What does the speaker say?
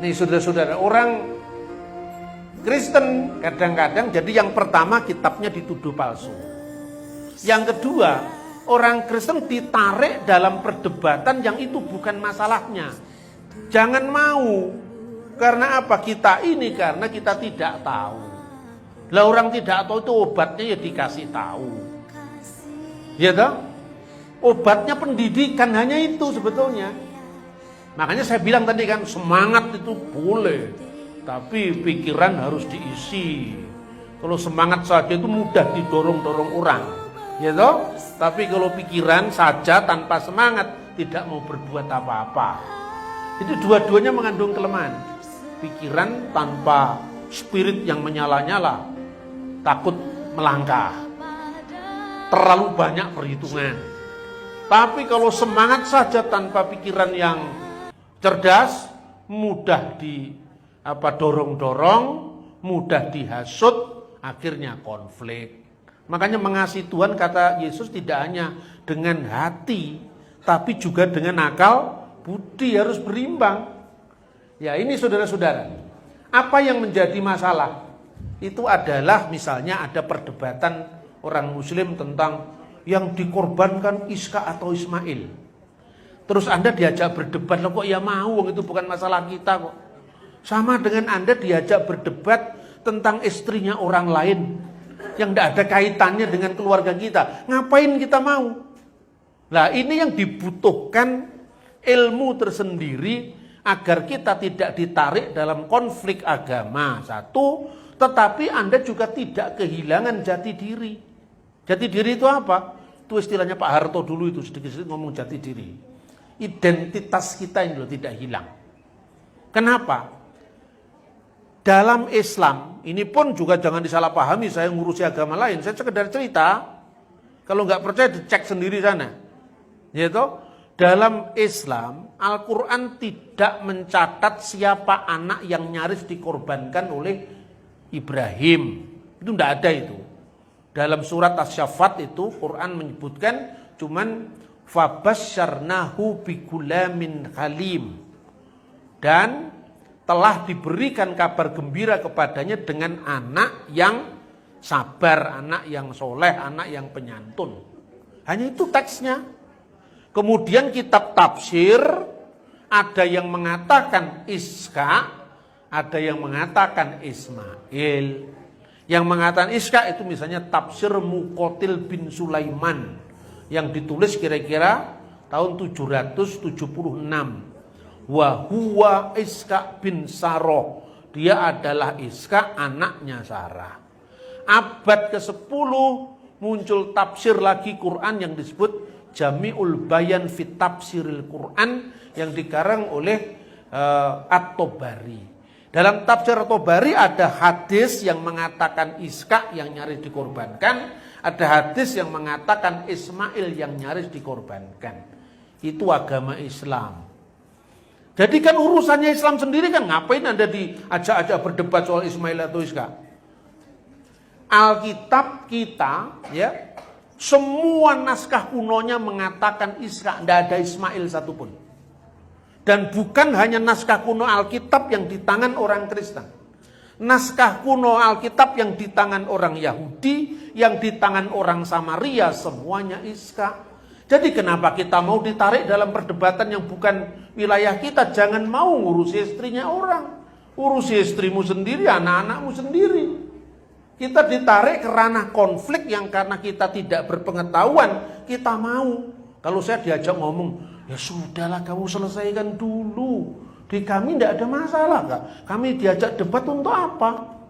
Nih saudara-saudara, orang Kristen kadang-kadang jadi yang pertama kitabnya dituduh palsu. Yang kedua, orang Kristen ditarik dalam perdebatan yang itu bukan masalahnya. Jangan mau. Karena apa? Kita ini karena kita tidak tahu. Lah orang tidak tahu itu obatnya ya dikasih tahu. Ya toh? Obatnya pendidikan hanya itu sebetulnya. Makanya saya bilang tadi kan, semangat itu boleh, tapi pikiran harus diisi. Kalau semangat saja itu mudah didorong-dorong orang, ya toh? Tapi kalau pikiran saja tanpa semangat tidak mau berbuat apa-apa. Itu dua-duanya mengandung kelemahan. Pikiran tanpa spirit yang menyala-nyala, takut melangkah. Terlalu banyak perhitungan. Tapi kalau semangat saja tanpa pikiran yang cerdas, mudah dorong-dorong, mudah dihasut, akhirnya konflik. Makanya mengasihi Tuhan, kata Yesus, tidak hanya dengan hati, tapi juga dengan akal budi, harus berimbang. Ya ini saudara-saudara, apa yang menjadi masalah? Itu adalah misalnya ada perdebatan orang muslim tentang yang dikorbankan Iska atau Ismail. Terus Anda diajak berdebat, loh kok ya mau, itu bukan masalah kita kok. Sama dengan Anda diajak berdebat tentang istrinya orang lain yang tidak ada kaitannya dengan keluarga kita. Ngapain kita mau? Nah ini yang dibutuhkan ilmu tersendiri agar kita tidak ditarik dalam konflik agama. Satu, tetapi Anda juga tidak kehilangan jati diri. Jati diri itu apa? Itu istilahnya Pak Harto dulu itu sedikit-sedikit ngomong jati diri. Identitas kita ini loh tidak hilang. Kenapa? Dalam Islam, ini pun juga jangan disalahpahami saya ngurusi agama lain. Saya sekedar cerita, kalau nggak percaya dicek sendiri sana. Yaitu, dalam Islam, Al-Quran tidak mencatat siapa anak yang nyaris dikorbankan oleh Ibrahim. Itu tidak ada itu. Dalam surat Asy-Syaffat itu, Quran menyebutkan cuman fabasyarnahu bigulamin halim, dan telah diberikan kabar gembira kepadanya dengan anak yang sabar, anak yang soleh, anak yang penyantun. Hanya itu teksnya. Kemudian kitab tafsir ada yang mengatakan Iska, ada yang mengatakan Ismail. Yang mengatakan Iska itu misalnya tafsir Muqatil bin Sulaiman yang ditulis kira-kira tahun 776. Wa huwa Iska bin Saroh. Dia adalah Iska, anaknya Sarah. Abad ke-10 muncul tafsir lagi Quran yang disebut Jami'ul Bayan fit Tafsiril Quran yang dikarang oleh At-Tabari. Dalam tafsir At-Tabari ada hadis yang mengatakan Iska yang nyaris dikorbankan, ada hadis yang mengatakan Ismail yang nyaris dikorbankan. Itu agama Islam. Jadi kan urusannya Islam sendiri kan, ngapain Anda diajak-ajak berdebat soal Ismail atau Iska? Alkitab kita ya, semua naskah kunonya mengatakan Iska, tidak ada Ismail satupun. Dan bukan hanya naskah kuno Alkitab yang di tangan orang Kristen. Naskah kuno Alkitab yang di tangan orang Yahudi, yang di tangan orang Samaria, semuanya Iska. Jadi kenapa kita mau ditarik dalam perdebatan yang bukan wilayah kita? Jangan mau ngurusi istrinya orang. Urusi istrimu sendiri, anak-anakmu sendiri. Kita ditarik ke ranah konflik yang karena kita tidak berpengetahuan, kita mau. Kalau saya diajak ngomong, ya sudahlah kamu selesaikan dulu. Di kami tidak ada masalah, Kak. Kami diajak debat untuk apa?